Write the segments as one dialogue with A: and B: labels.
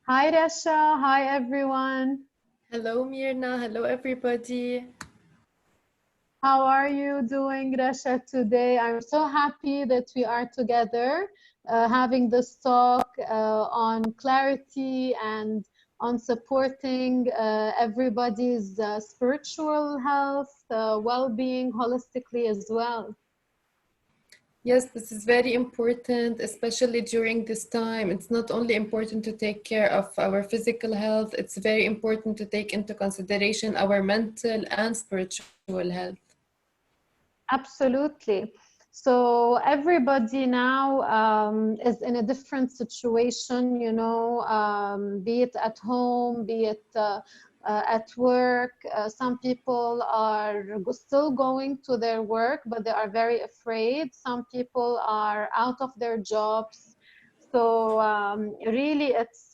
A: Hi Rasha, hi everyone.
B: Hello, Mirna. Hello, everybody.
A: How are you doing, Rasha, today? I'm so happy that we are together having this talk on clarity and on supporting everybody's spiritual health, well-being holistically as well.
B: Yes, this is very important, especially during this time. It's not only important to take care of our physical health, it's very important to take into consideration our mental and spiritual health.
A: Absolutely. So everybody now is in a different situation, be it at home, be it at work. Some people are still going to their work, but they are very afraid. Some people are out of their jobs. So really, it's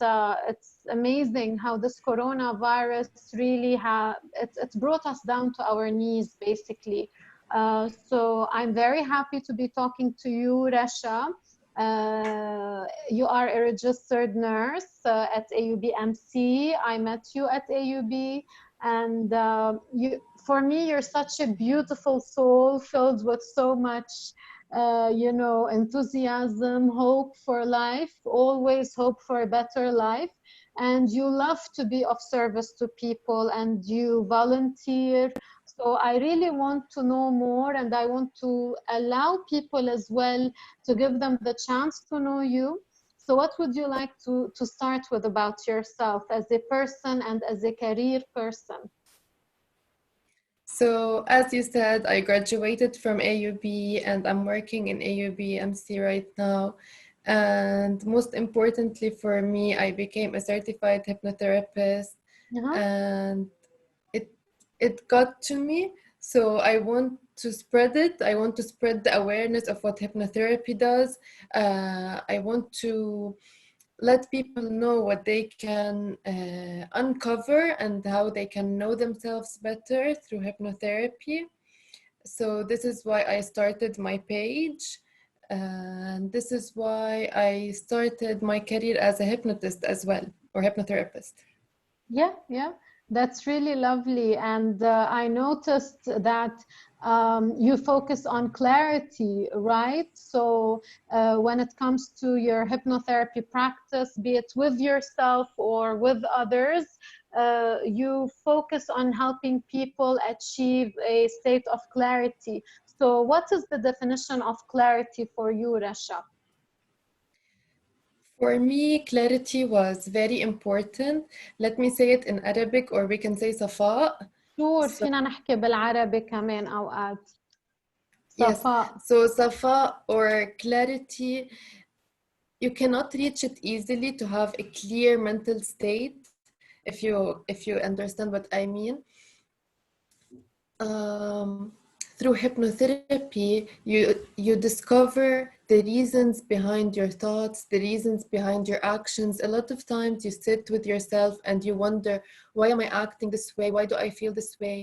A: amazing how this coronavirus really it's brought us down to our knees, basically. So I'm very happy to be talking to you, Rasha. You are a registered nurse at AUB-MC. I met you at AUB, and for me, you're such a beautiful soul filled with so much, enthusiasm, hope for life, always hope for a better life. And you love to be of service to people, and you volunteer. So I really want to know more, and I want to allow people as well to give them the chance to know you. So what would you like to start with about yourself as a person and as a career person?
B: So, as you said, I graduated from AUB and I'm working in AUB MC right now. And most importantly for me, I became a certified hypnotherapist,
A: Uh-huh.
B: and it it got to me. So I want to spread it. I want to spread the awareness of what hypnotherapy does. I want to let people know what they can uncover and how they can know themselves better through hypnotherapy. So this is why I started my page, and this is why I started my career as a hypnotist as well, or hypnotherapist.
A: Yeah, that's really lovely. And I noticed that you focus on clarity, right? So when it comes to your hypnotherapy practice, be it with yourself or with others, you focus on helping people achieve a state of clarity. So what is the definition of clarity for you, Rasha?
B: For me, clarity was very important. Let me say it in Arabic, or we can say صفاء.
A: شور
B: So,
A: فينا نحكي بالعربي كمان أوقات.
B: yes,
A: صفاء.
B: so صفاء or clarity, you cannot reach it easily to have a clear mental state, if you understand what I mean. um, Through hypnotherapy, you discover the reasons behind your thoughts, the reasons behind your actions. A lot of times you sit with yourself and you wonder, why am I acting this way? Why do I feel this way?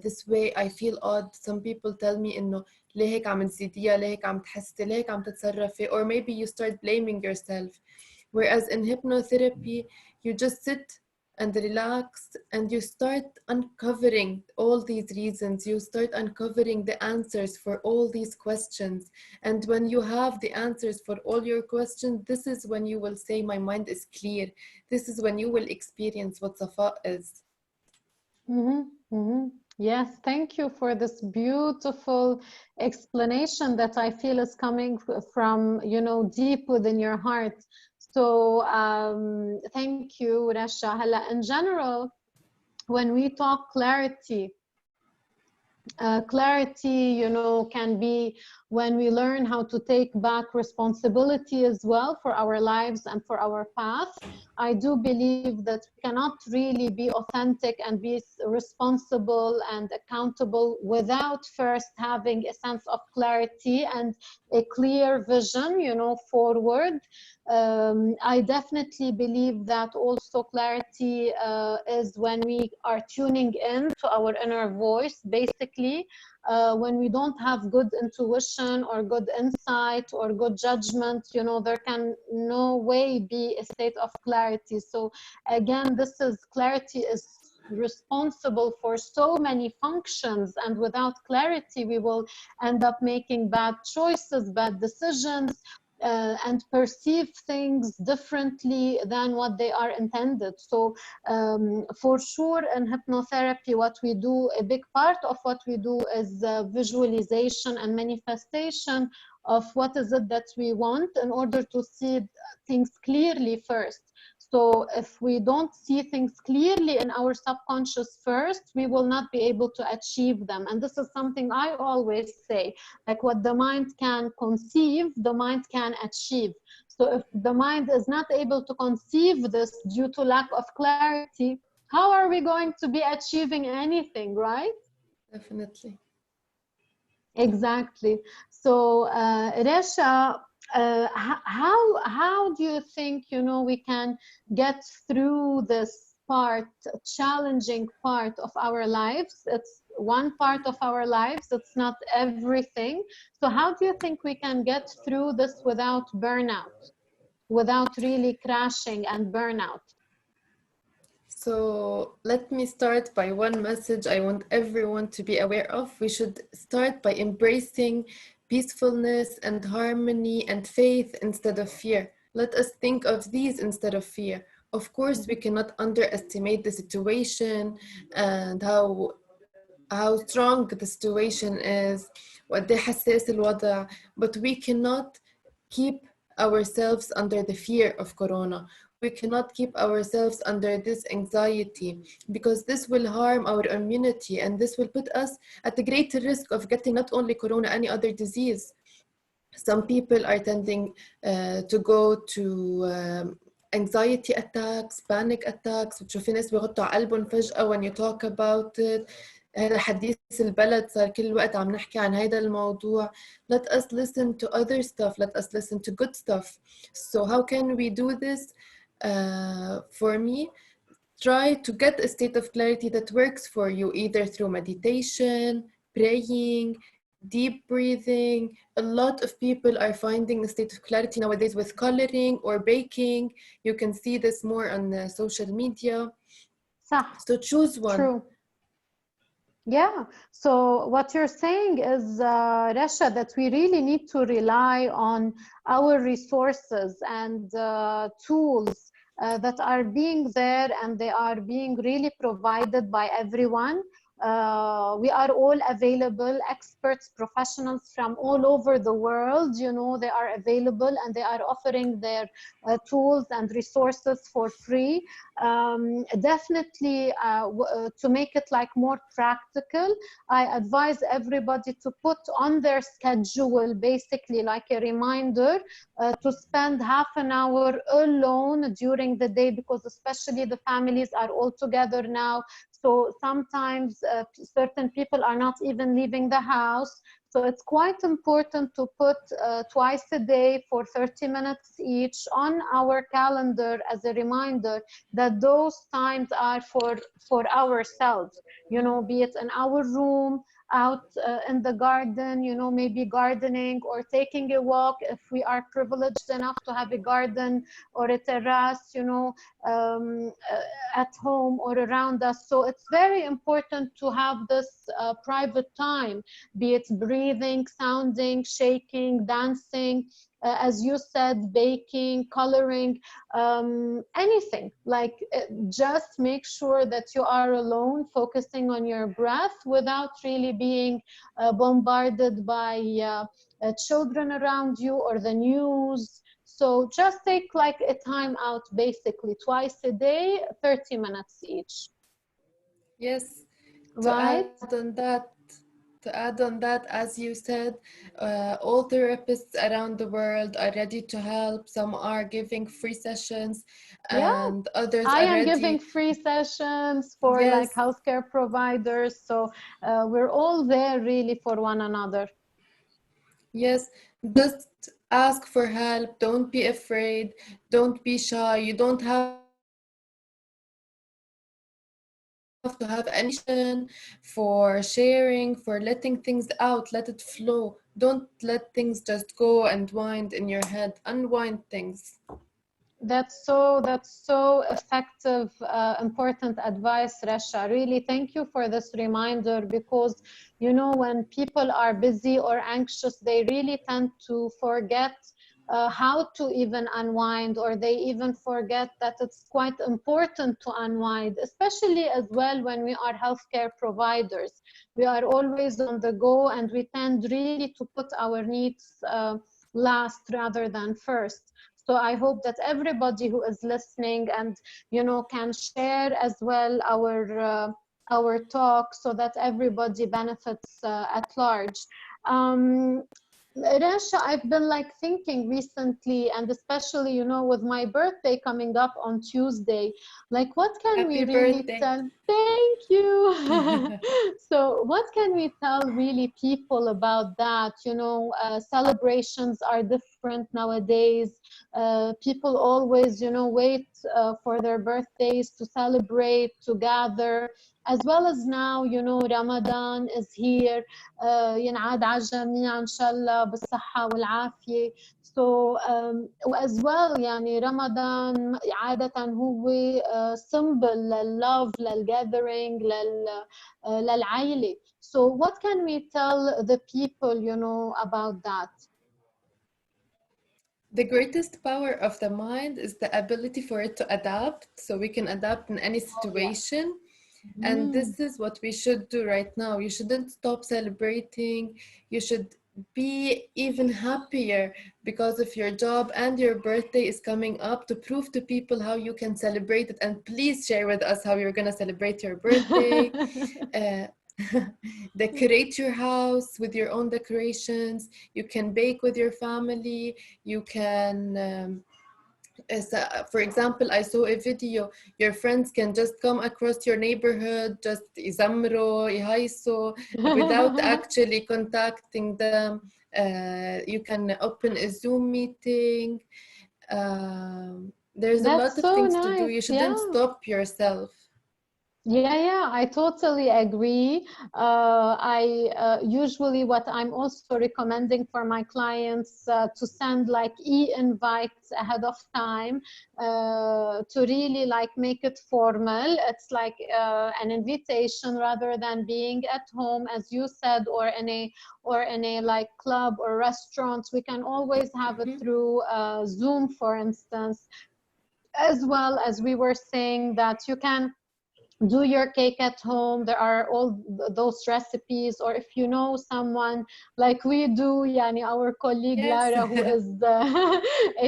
B: This way I feel odd. Some people tell me إنه ليه هيك عم تزيديها؟ ليه هيك عم تحسي؟ ليه هيك عم تتصرفي? Or maybe you start blaming yourself. Whereas in hypnotherapy, you just sit and relax, and you start uncovering all these reasons. You start uncovering the answers for all these questions. And when you have the answers for all your questions, this is when you will say, my mind is clear. This is when you will experience what Safa is.
A: Yes, thank you for this beautiful explanation that I feel is coming from, deep within your heart. So, thank you, Rasha. Hala, in general, when we talk clarity, clarity, can be when we learn how to take back responsibility as well for our lives and for our path. I do believe that we cannot really be authentic and be responsible and accountable without first having a sense of clarity and a clear vision, forward. I definitely believe that also clarity is when we are tuning in to our inner voice, basically, when we don't have good intuition or good insight or good judgment, you know, there can no way be a state of clarity. So again, this is clarity is responsible for so many functions, and without clarity we will end up making bad choices, bad decisions, and perceive things differently than what they are intended. So for sure in hypnotherapy, what we do, a big part of what we do is visualization and manifestation of what is it that we want in order to see things clearly first. So if we don't see things clearly in our subconscious first, we will not be able to achieve them. And this is something I always say, like what the mind can conceive, the mind can achieve. So if the mind is not able to conceive this due to lack of clarity, how are we going to be achieving anything, right?
B: Definitely.
A: Exactly. So, Resha, how do you think, you know, we can get through this part, challenging part of our lives? It's one part of our lives, it's not everything. So how do you think we can get through this without burnout, without really crashing and burnout?
B: So let me start by one message I want everyone to be aware of. We should start by embracing peacefulness and harmony and faith instead of fear. Let us think of these instead of fear. Of course, we cannot underestimate the situation and how strong the situation is وقد إيه حساس الوضع, but we cannot keep ourselves under the fear of corona. We cannot keep ourselves under this anxiety, because this will harm our immunity and this will put us at a greater risk of getting not only corona, any other disease. Some people are tending to go to anxiety attacks, panic attacks. بتشوفي ناس بيغطوا على قلبهم فجأة when you talk about it. هذا حديث البلد، صار كل الوقت عم نحكي عن هذا الموضوع. Let us listen to other stuff. Let us listen to good stuff. So how can we do this? For me, try to get a state of clarity that works for you, either through meditation, praying, deep breathing. A lot of people are finding a state of clarity nowadays with coloring or baking. You can see this more on social media.
A: صح.
B: So choose one.
A: True. Yeah, so what you're saying is, Rasha, that we really need to rely on our resources and tools that are being there, and they are being really provided by everyone. We are all available, experts, professionals from all over the world, you know, they are available and they are offering their tools and resources for free. Definitely to make it like more practical, I advise everybody to put on their schedule basically like a reminder to spend half an hour alone during the day, because especially the families are all together now. So sometimes certain people are not even leaving the house. So it's quite important to put twice a day for 30 minutes each on our calendar as a reminder that those times are for ourselves, you know, be it in our room, out in the garden, you know, maybe gardening or taking a walk if we are privileged enough to have a garden or a terrace, you know, at home or around us. So it's very important to have this private time, be it breathing, sounding, shaking, dancing, as you said, baking, coloring, anything. Like just make sure that you are alone, focusing on your breath without really being bombarded by children around you or the news. So just take like a time out, basically twice a day, 30 minutes each.
B: Yes,
A: Right?
B: to add on that, as you said, all therapists around the world are ready to help. Some are giving free sessions,
A: Yeah.
B: and others
A: I
B: are
A: am giving
B: ready.
A: free sessions for like
B: Yes,
A: healthcare providers. So we're all there really for one another.
B: yes. Just ask for help. Don't be afraid. Don't be shy. You don't have to be the expert. to have any for sharing, for letting things out, let it flow. Don't let things just go and wind in your head. Unwind things.
A: That's so effective, important advice, Rasha. Really, thank you for this reminder because, you know, when people are busy or anxious, they really tend to forget how to even unwind, or they even forget that it's quite important to unwind, especially as well when we are healthcare providers. We are always on the go, and we tend really to put our needs last rather than first. So I hope that everybody who is listening and, you know, can share as well our talk, so that everybody benefits at large. Um, Rasha, I've been like thinking recently, and especially, you know, with my birthday coming up on Tuesday, like what can we
B: Happy
A: really
B: birthday.
A: tell? Thank you. So, what can we tell really people about that? You know, celebrations are different nowadays. People always, you know, wait for their birthdays to celebrate, to gather, as well as now, you know, Ramadan is here. ينعاد على الجميع إن شاء الله بالصحة والعافية. So as well يعني رمضان عادة هو symbol لللove للgathering للعيلة. So what can we tell the people, you know, about that?
B: The greatest power of the mind is the ability for it to adapt, so we can adapt in any
A: Oh yeah.
B: situation. And
A: Mm.
B: this is what we should do right now. You shouldn't stop celebrating. You should be even happier because of your job, and your birthday is coming up, to prove to people how you can celebrate it. And please share with us how you're going to celebrate your birthday. Uh, decorate your house with your own decorations. You can bake with your family. You can for example, I saw a video. Your friends can just come across your neighborhood, just يزمروا يهيصوا without actually contacting them. You can open a Zoom meeting. There's a
A: That's
B: lot of
A: so
B: things to do.
A: nice.
B: You shouldn't
A: Yeah.
B: stop yourself.
A: Yeah, I totally agree. I usually what I'm also recommending for my clients to send like e-invites ahead of time to really like make it formal. It's like an invitation rather than being at home, as you said, or in a like club or restaurant. We can always have it
B: Mhm.
A: through Zoom, for instance, as well as we were saying that you can do your cake at home. There are all those recipes, or if you know someone like we do, yani our colleague
B: Yes.
A: Lara, who is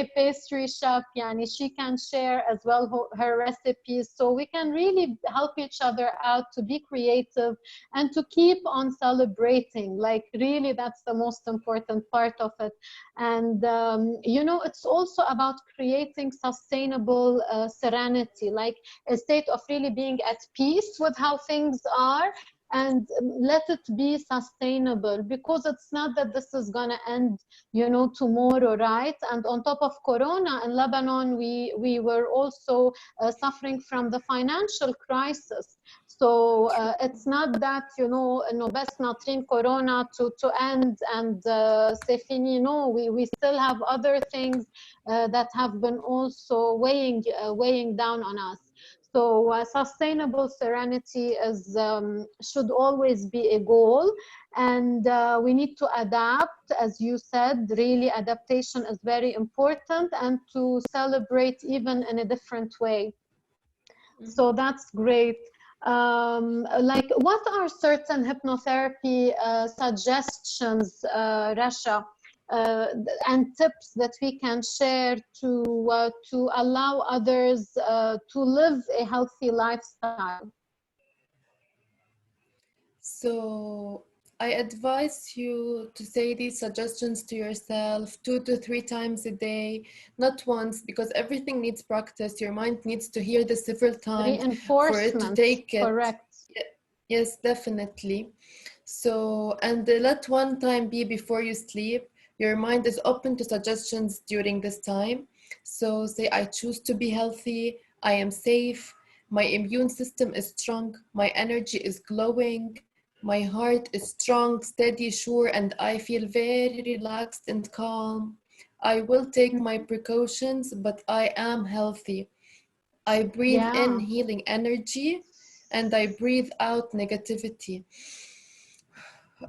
A: a pastry chef, yani she can share as well her recipes, so we can really help each other out to be creative and to keep on celebrating. Like really, that's the most important part of it. And you know, it's also about creating sustainable serenity, like a state of really being at peace with how things are, and let it be sustainable, because it's not that this is going to end, you know, tomorrow, right? And on top of corona in Lebanon, we were also suffering from the financial crisis. So it's not that, you know, no بس ناطرين corona to end and c'est fini. No, we still have other things that have been also weighing down on us. So sustainable serenity is should always be a goal, and we need to adapt, as you said. Really, adaptation is very important, and to celebrate even in a different way. So that's great. Like, what are certain hypnotherapy suggestions, Rasha, and tips that we can share to allow others to live a healthy lifestyle?
B: So I advise you to say these suggestions to yourself 2 to 3 times a day, not once, because everything needs practice. Your mind needs to hear this several times for it to
A: Reinforcement,
B: take it.
A: correct.
B: Yes, definitely. So, and let one time be before you sleep. Your mind is open to suggestions during this time. So say, I choose to be healthy. I am safe. My immune system is strong, my energy is glowing, my heart is strong, steady, sure, and I feel very relaxed and calm. I will take my precautions, but I am healthy. I breathe in
A: Yeah.
B: healing energy and I breathe out negativity.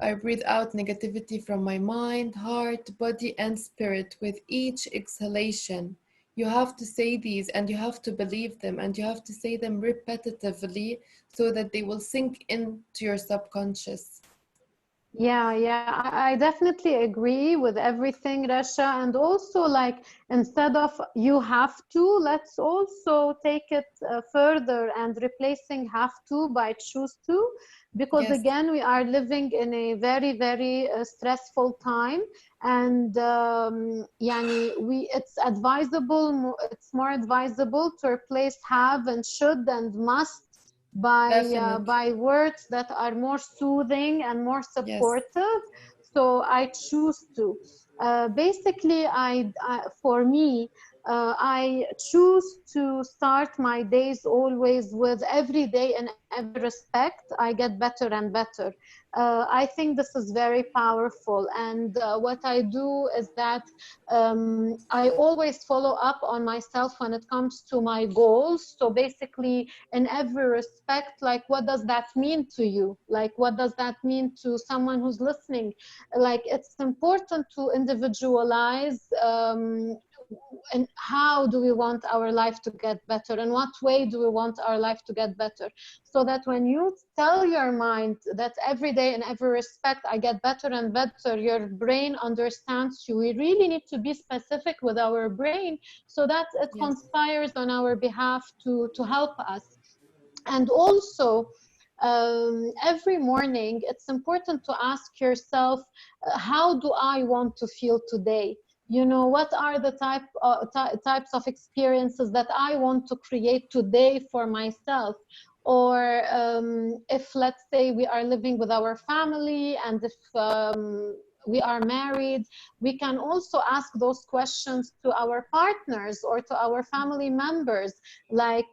B: I breathe out negativity from my mind, heart, body, and spirit with each exhalation. You have to say these and you have to believe them and you have to say them repetitively so that they will sink into your subconscious.
A: Yeah, I definitely agree with everything, Rasha. And also, like, instead of you have to, let's also take it further and replacing have to by choose to. Because
B: Yes,
A: again, we are living in a very, very stressful time. And it's more advisable to replace have and should and must
B: definitely.
A: by words that are more soothing and more
B: Yes,
A: supportive. So I choose to. Basically, for me, I choose to start my days always with every day and every respect. I get better and better. I think this is very powerful. And what I do is that I always follow up on myself when it comes to my goals. So basically, in every respect, like, what does that mean to you? Like, what does that mean to someone who's listening? Like, it's important to individualize, and how do we want our life to get better, and what way do we want our life to get better, so that when you tell your mind that every day in every respect I get better and better, your brain understands you. We really need to be specific with our brain so that it
B: yes,
A: conspires on our behalf to help us. And also, every morning, it's important to ask yourself, how do I want to feel today? You know, what are the types of experiences that I want to create today for myself? Or if, let's say, we are living with our family, and if we are married, we can also ask those questions to our partners or to our family members, like,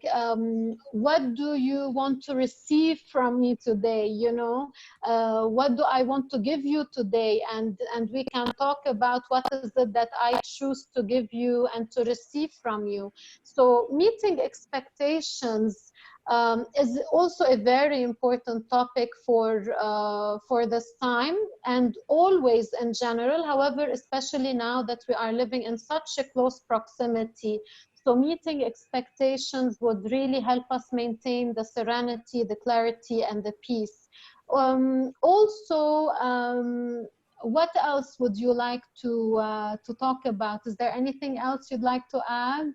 A: what do you want to receive from me today? You know, what do I want to give you today? And we can talk about what is it that I choose to give you and to receive from you. So meeting expectations is also a very important topic for this time, and always in general. However, especially now that we are living in such a close proximity, so meeting expectations would really help us maintain the serenity, the clarity, and the peace. Also, what else would you like to talk about? Is there anything else you'd like to add?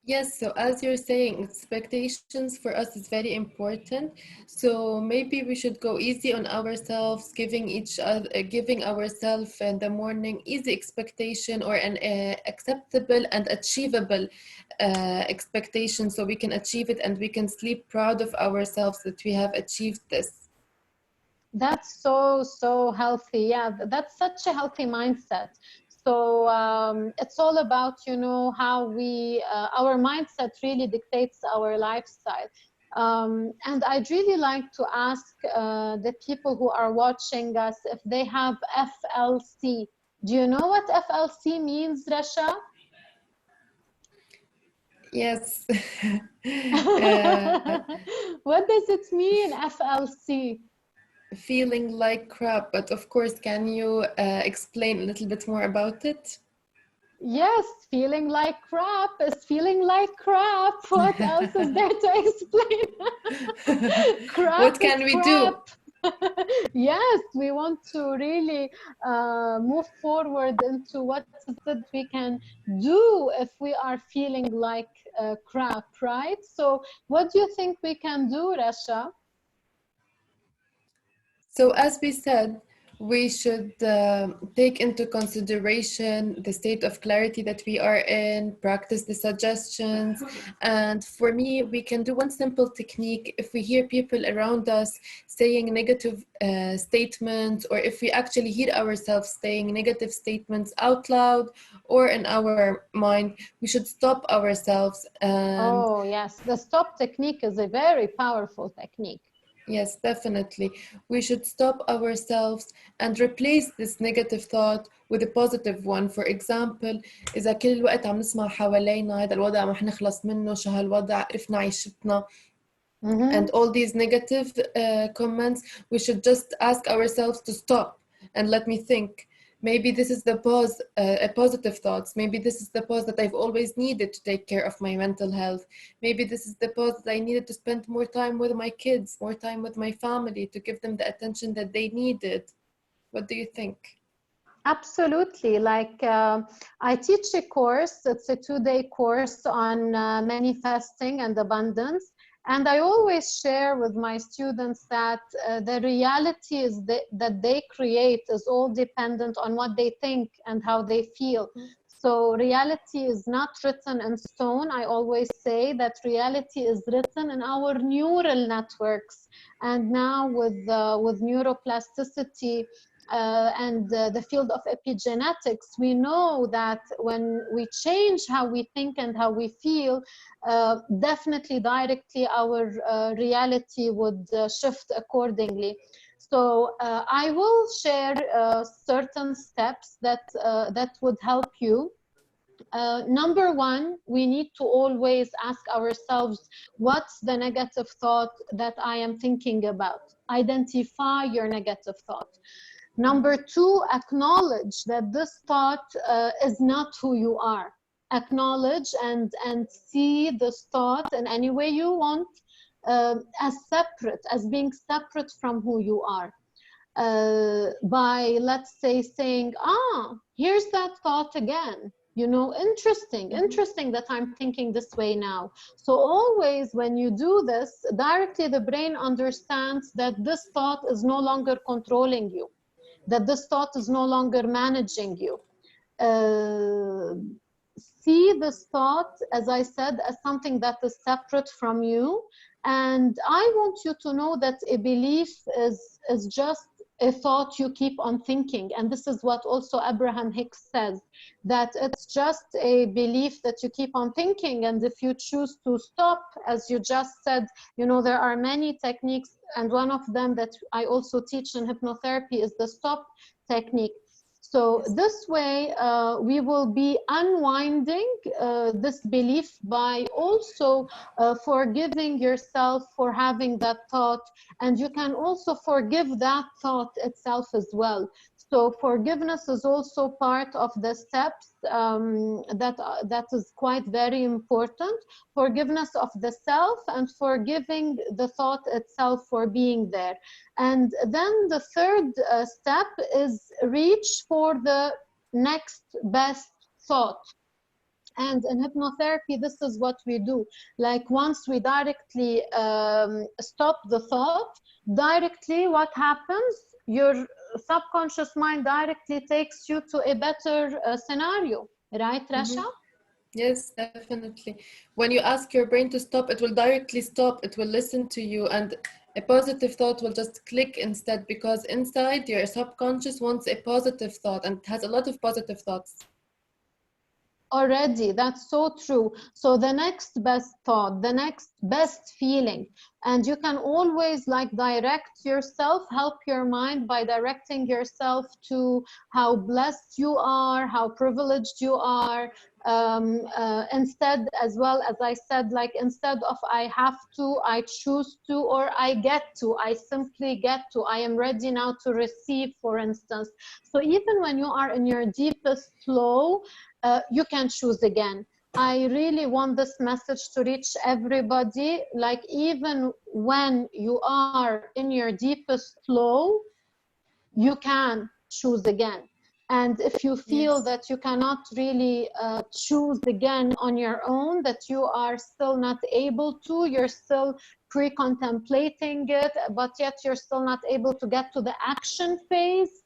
B: yes. So as you're saying, expectations for us is very important. So maybe we should go easy on ourselves, giving each other, giving ourselves in the morning easy expectation or an acceptable and achievable expectation, so we can achieve it and we can sleep proud of ourselves that we have achieved this.
A: That's so, so healthy. Yeah, that's such a healthy mindset. So it's all about, you know, how our mindset really dictates our lifestyle. And I'd really like to ask the people who are watching us if they have FLC. Do you know what FLC means, Rasha?
B: Yes. uh,
A: What does it mean, FLC?
B: Feeling like crap, but of course, can you explain a little bit more about it?
A: Yes, feeling like crap is feeling like crap. What else is there to explain? Crap
B: What
A: is
B: can we
A: crap.
B: do?
A: Yes, we want to really move forward into what is it we can do if we are feeling like crap, right? So, what do you think we can do, Rasha?
B: So, as we said, We should take into consideration the state of clarity that we are in, practice the suggestions. And for me, we can do one simple technique. If we hear people around us saying negative statements, or if we actually hear ourselves saying negative statements out loud or in our mind, we should stop ourselves and
A: Oh, yes. The stop technique is a very powerful technique.
B: yes, definitely. We should stop ourselves and replace this negative thought with a positive one. For example, إذا كل الوقت عم نسمع حوالينا هذا الوضع ما حنخلص منه، شو هالوضع، عرفنا عيشتنا، and all these negative comments, we should just ask ourselves to stop and let me think. Maybe this is the pause, a positive thoughts. Maybe this is the pause that I've always needed to take care of my mental health. Maybe this is the pause that I needed to spend more time with my kids, more time with my family, to give them the attention that they needed. What do you think?
A: Absolutely. Like I teach a course, it's a 2-day course on manifesting and abundance. And I always share with my students that the reality is that they create is all dependent on what they think and how they feel. So reality is not written in stone. I always say that reality is written in our neural networks. And now with neuroplasticity, and the field of epigenetics, we know that when we change how we think and how we feel, definitely directly our reality would shift accordingly. So I will share certain steps that would help you. Number one, we need to always ask ourselves, what's the negative thought that I am thinking about? Identify your negative thought. Number two, acknowledge that this thought is not who you are. Acknowledge and see this thought in any way you want, as separate, as being separate from who you are. By, let's say, saying, here's that thought again. You know, interesting that I'm thinking this way now. So always when you do this, directly the brain understands that this thought is no longer controlling you, that this thought is no longer managing you. See this thought, as I said, as something that is separate from you. And I want you to know that a belief is just a thought you keep on thinking. And this is what also Abraham Hicks says, that it's just a belief that you keep on thinking. And if you choose to stop, as you just said, you know, there are many techniques. And one of them that I also teach in hypnotherapy is the stop technique. So this way, we will be unwinding this belief by also forgiving yourself for having that thought. And you can also forgive that thought itself as well. So forgiveness is also part of the steps that is quite very important. Forgiveness of the self and forgiving the thought itself for being there. And then the third step is reach for the next best thought. And in hypnotherapy, this is what we do. Like once we directly stop the thought, directly what happens? Your subconscious mind directly takes you to a better scenario, right, Rasha?
B: Yes, definitely. When you ask your brain to stop, it will directly stop. It will listen to you, and a positive thought will just click instead, because inside your subconscious wants a positive thought, and it has a lot of positive thoughts.
A: Already, that's so true. So the next best thought, the next best feeling, and you can always like direct yourself, help your mind by directing yourself to how blessed you are, how privileged you are. Instead, as well as I said, like instead of I have to, I choose to, or I get to, I simply get to, I am ready now to receive, for instance. So even when you are in your deepest flow, you can choose again. I really want this message to reach everybody. Like even when you are in your deepest flow, you can choose again. And if you feel that you cannot really choose again on your own, that you are still not able to, you're still pre-contemplating it, but yet you're still not able to get to the action phase,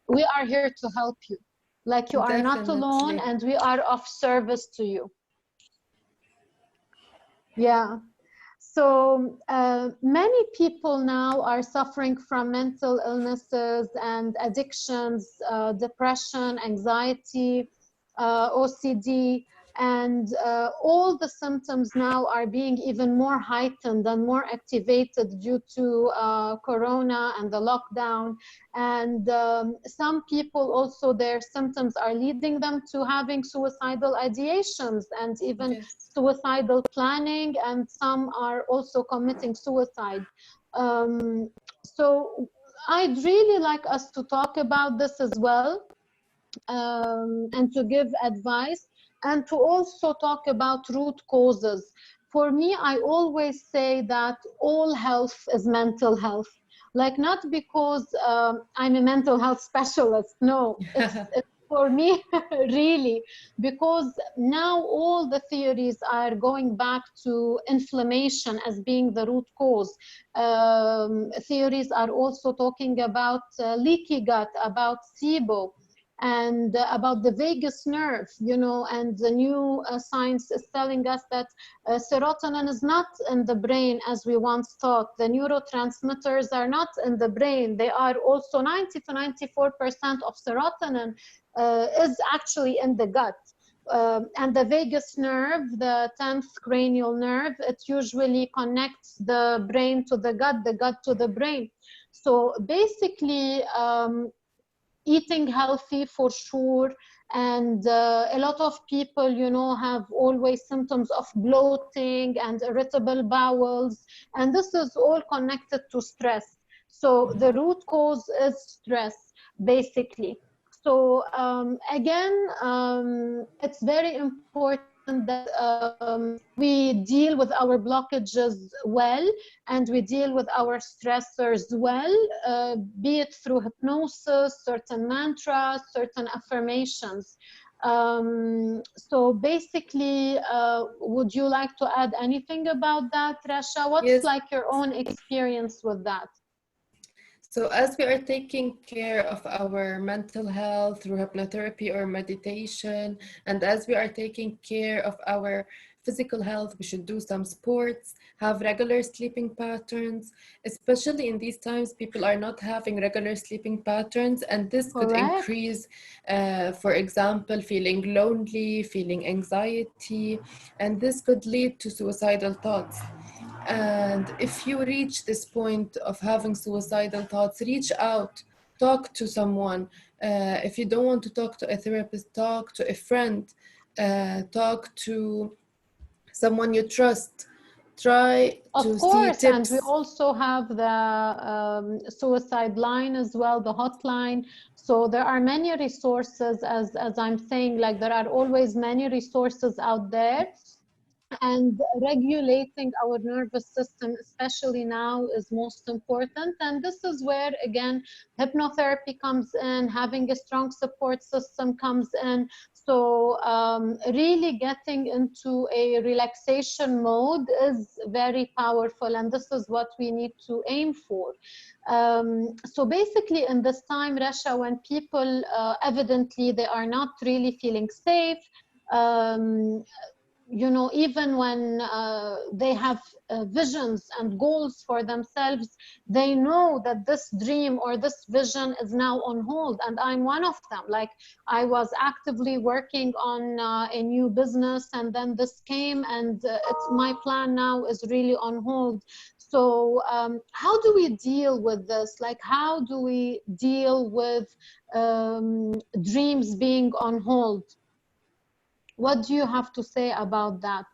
A: we are here to help you. Like you are not alone,
B: Definitely.
A: and we are of service to you. Yeah. So many people now are suffering from mental illnesses and addictions, depression, anxiety, OCD, and all the symptoms now are being even more heightened and more activated due to Corona and the lockdown. And some people also, their symptoms are leading them to having suicidal ideations and even
B: Yes.
A: suicidal planning, and some are also committing suicide. So I'd really like us to talk about this as well, and to give advice, and to also talk about root causes. For me, I always say that all health is mental health. Like, not because I'm a mental health specialist. No, it's for me, really, because now all the theories are going back to inflammation as being the root cause. Theories are also talking about leaky gut, about SIBO, and about the vagus nerve, and the new science is telling us that serotonin is not in the brain as we once thought. The neurotransmitters are not in the brain. They are also 90 to 94% of serotonin is actually in the gut. And the vagus nerve, the 10th cranial nerve, it usually connects the brain to the gut to the brain. So basically, eating healthy for sure, and a lot of people have always symptoms of bloating and irritable bowels, and this is all connected to stress. So the root cause is stress, basically. So again, it's very important that we deal with our blockages well, and we deal with our stressors well, be it through hypnosis, certain mantras, certain affirmations. So basically, would you like to add anything about that, Rasha? What's
B: Yes.
A: like your own experience with that?
B: So, as we are taking care of our mental health through hypnotherapy or meditation, and as we are taking care of our physical health, we should do some sports, have regular sleeping patterns. Especially in these times, people are not having regular sleeping patterns, and this could
A: Correct.
B: increase, for example, feeling lonely, feeling anxiety, and this could lead to suicidal thoughts. And if you reach this point of having suicidal thoughts, reach out, talk to someone. If you don't want to talk to a therapist, talk to a friend, talk to someone you trust. Try
A: Of
B: to see
A: course, and we
B: tips.
A: also have the suicide line as well, the hotline. So there are many resources, as I'm saying, like there are always many resources out there. And regulating our nervous system, especially now, is most important. And this is where, again, hypnotherapy comes in, having a strong support system comes in. So really getting into a relaxation mode is very powerful, and this is what we need to aim for. So basically, in this time, Rasha, when people evidently they are not really feeling safe, um, even when they have visions and goals for themselves, they know that this dream or this vision is now on hold. And I'm one of them. Like, I was actively working on a new business, and then this came, and my plan now is really on hold. So how do we deal with this? Like, how do we deal with dreams being on hold? What do you have to say about that?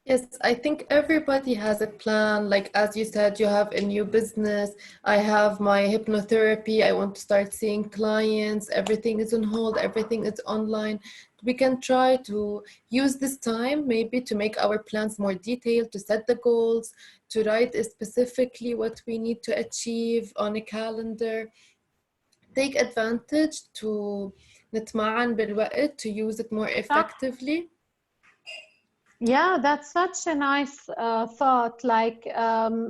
B: Yes, I think everybody has a plan. Like, as you said, you have a new business. I have my hypnotherapy. I want to start seeing clients. Everything is on hold, everything is online. We can try to use this time maybe to make our plans more detailed, to set the goals, to write specifically what we need to achieve on a calendar. Take advantage to نتمعن بالوقت, to use it more
A: صح.
B: effectively.
A: Yeah, that's such a nice thought. Like,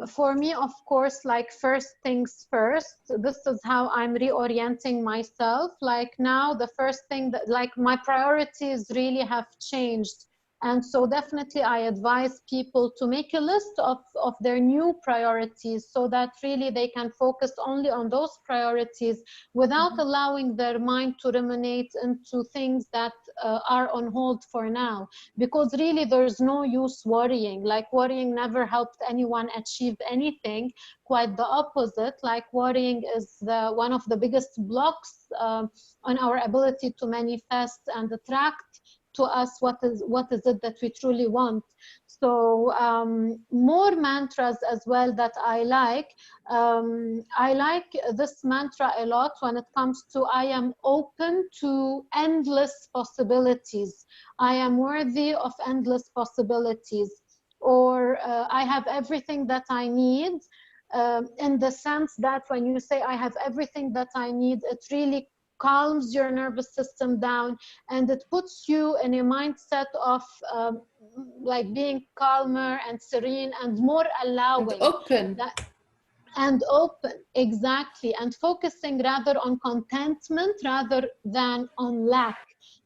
A: for me, of course, like first things first, this is how I'm reorienting myself. Like now, the first thing that, like, my priorities really have changed. And so definitely I advise people to make a list of their new priorities so that really they can focus only on those priorities without allowing their mind to ruminate into things that are on hold for now, because really there's no use worrying. Like worrying never helped anyone achieve anything. Quite the opposite. Like worrying is one of the biggest blocks on our ability to manifest and attract to us what is it that we truly want. So more mantras as well that I like this mantra a lot when it comes to I am open to endless possibilities. I am worthy of endless possibilities, or I have everything that I need, in the sense that when you say I have everything that I need, it really calms your nervous system down, and it puts you in a mindset of like being calmer and serene and more
B: And
A: allowing.
B: open.
A: That, and open, exactly, and focusing rather on contentment rather than on lack.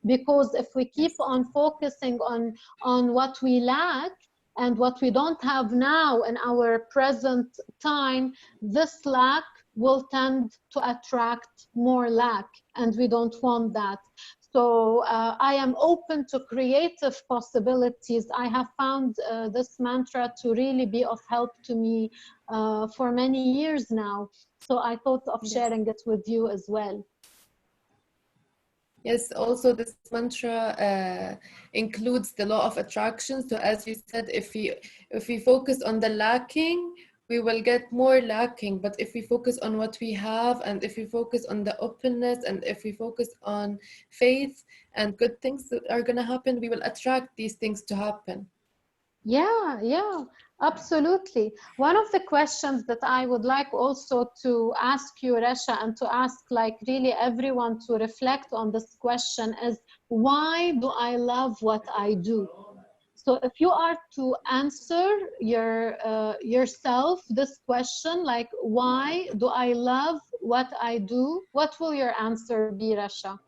A: Because if we keep
B: Yes.
A: on focusing on what we lack and what we don't have now in our present time, this lack will tend to attract more lack, and we don't want that. So I am open to creative possibilities. I have found this mantra to really be of help to me for many years now. So I thought of
B: Yes.
A: sharing it with you as well.
B: Yes, also this mantra includes the law of attraction. So as you said, if we focus on the lacking, we will get more lacking. But if we focus on what we have, and if we focus on the openness, and if we focus on faith and good things that are gonna happen, we will attract these things to happen.
A: Yeah, absolutely. One of the questions that I would like also to ask you, Rasha, and to ask like really everyone to reflect on this question is, why do I love what I do? So if you are to answer yourself this question, like why do I love what I do? What will your answer be, Rasha?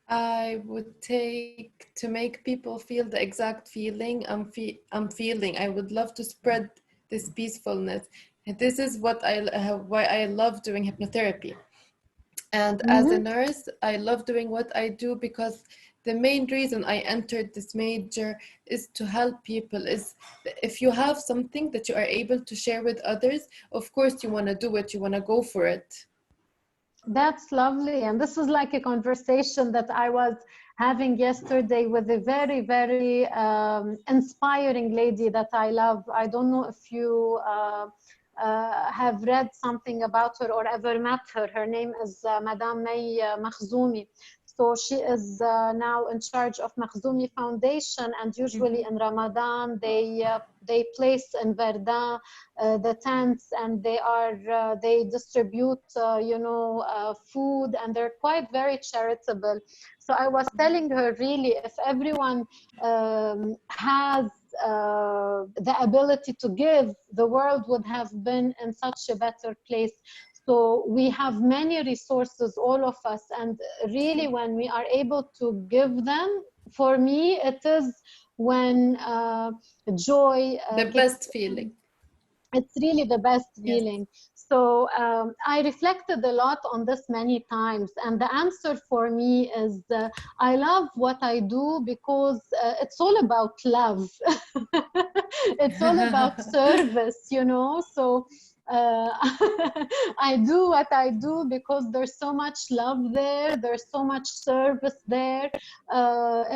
B: I would take to make people feel the exact feeling I'm feeling. I would love to spread this peacefulness. And this is why I love doing hypnotherapy. And as a
A: Mm-hmm.
B: nurse, I love doing what I do because the main reason I entered this major is to help people. Is if you have something that you are able to share with others, of course you want to do it, you want to go for it.
A: That's lovely. And this is like a conversation that I was having yesterday with a very, very inspiring lady that I love. I don't know if you have read something about her or ever met her. Her name is Madame May Makhzoumi. So she is now in charge of Makhzoumi Foundation, and usually
B: Mhm.
A: in Ramadan they place in Verdun the tents, and they distribute food, and they're quite very charitable. So I was telling her, really, if everyone has the ability to give, the world would have been in such a better place. So we have many resources, all of us, and really when we are able to give them, for me it is when joy
B: The
A: kicks
B: best feeling.
A: in. It's really the best
B: Yes.
A: feeling. So I reflected a lot on this many times, and the answer for me is I love what I do because it's all about love. It's all about service, you know. So uh, I do what I do because there's so much love there, there's so much service there.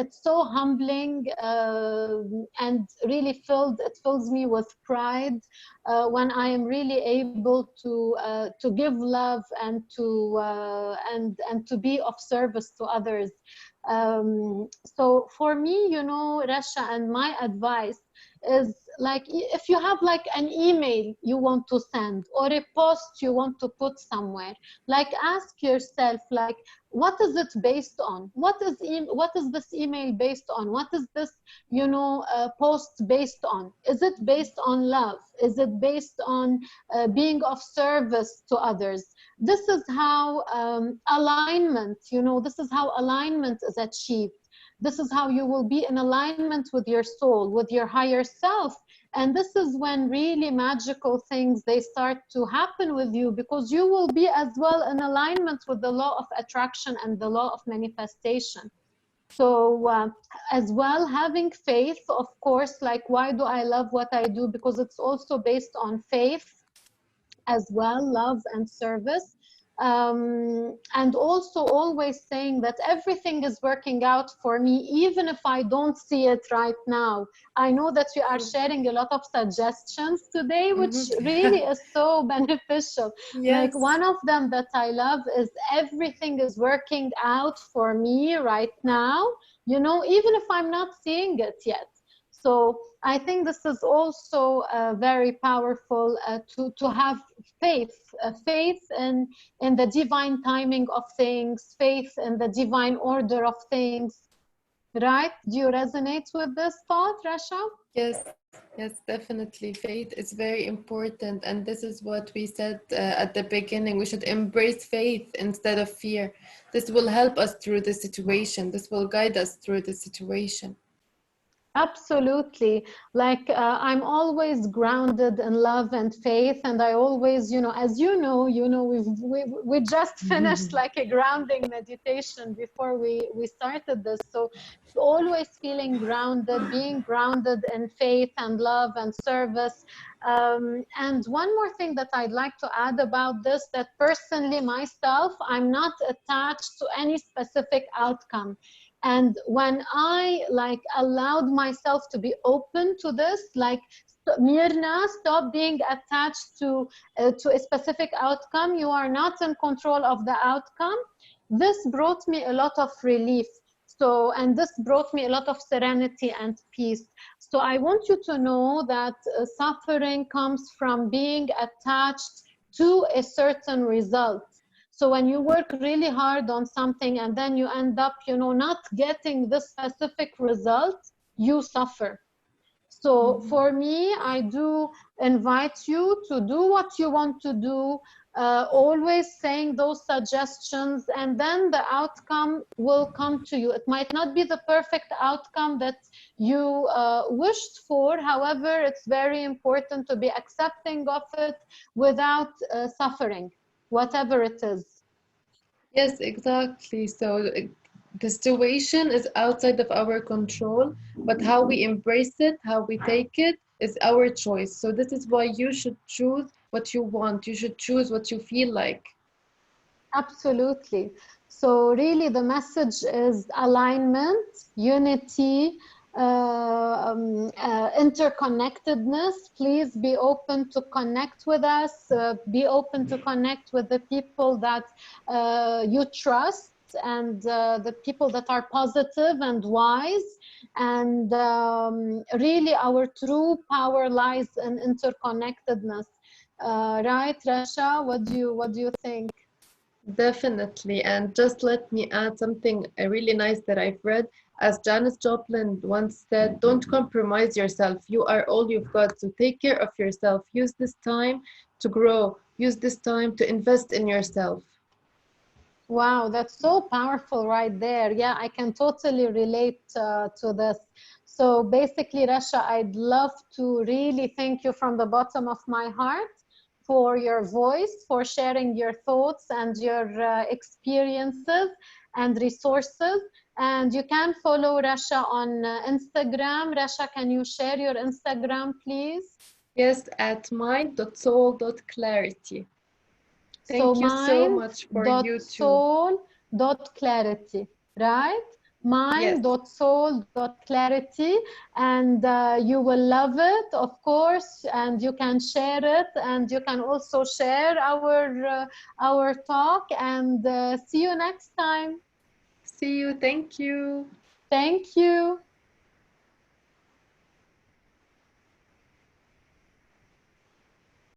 A: It's so humbling, and really it fills me with pride when I am really able to give love and to be of service to others. So for me, you know, Rasha, and my advice, is like, if you have like an email you want to send or a post you want to put somewhere, like ask yourself, like, what is it based on? What is this email based on? What is this, post based on? Is it based on love? Is it based on being of service to others? This is how alignment, this is how alignment is achieved. This is how you will be in alignment with your soul, with your higher self. And this is when really magical things, they start to happen with you, because you will be as well in alignment with the law of attraction and the law of manifestation. So as well, having faith, of course, like, why do I love what I do? Because it's also based on faith as well, love and service. And also always saying that everything is working out for me, even if I don't see it right now. I know that you are sharing a lot of suggestions today, which really is so beneficial.
B: Yes.
A: Like, one of them that I love is, everything is working out for me right now, even if I'm not seeing it yet. So I think this is also very powerful to have faith, faith in the divine timing of things, faith in the divine order of things, right? Do you resonate with this thought, Rasha?
B: Yes, yes, definitely. Faith is very important. And this is what we said at the beginning. We should embrace faith instead of fear. This will help us through the situation. This will guide us through the situation.
A: Absolutely. Like, I'm always grounded in love and faith, and I always, as we just finished like a grounding meditation before we started this. So always feeling grounded, being grounded in faith and love and service. And one more thing that I'd like to add about this, that personally myself, I'm not attached to any specific outcome. And when I like allowed myself to be open to this, like, Mirna, stop being attached to a specific outcome. You are not in control of the outcome. This brought me a lot of relief. So, and this brought me a lot of serenity and peace. So I want you to know that suffering comes from being attached to a certain result. So when you work really hard on something and then you end up, not getting the specific result, you suffer. So for me, I do invite you to do what you want to do, always saying those suggestions, and then the outcome will come to you. It might not be the perfect outcome that you wished for. However, it's very important to be accepting of it without suffering, whatever it is.
B: Yes, exactly. So the situation is outside of our control, but how we embrace it, how we take it, is our choice. So this is why you should choose what you want. You should choose what you feel like.
A: Absolutely. So really the message is alignment, unity, interconnectedness. Please be open to connect with us, be open to connect with the people that you trust, and the people that are positive and wise. And really our true power lies in interconnectedness. Right, Rasha? What do you think?
B: Definitely. And just let me add something really nice that I've read. As Janis Joplin once said, don't compromise yourself. You are all you've got. So take care of yourself. Use this time to grow. Use this time to invest in yourself.
A: Wow, that's so powerful right there. Yeah, I can totally relate to this. So basically, Rasha, I'd love to really thank you from the bottom of my heart for your voice, for sharing your thoughts and your experiences and resources. And you can follow Rasha on Instagram. Rasha, can you share your Instagram, please?
B: Yes, at mind.soul.clarity.
A: So
B: Thank you so much for you too.
A: mind.soul.clarity, right?
B: Yes.
A: Mind.soul.clarity, and you will love it, of course, and you can share it, and you can also share our talk, and see you next time.
B: See you. Thank you.
A: Thank you.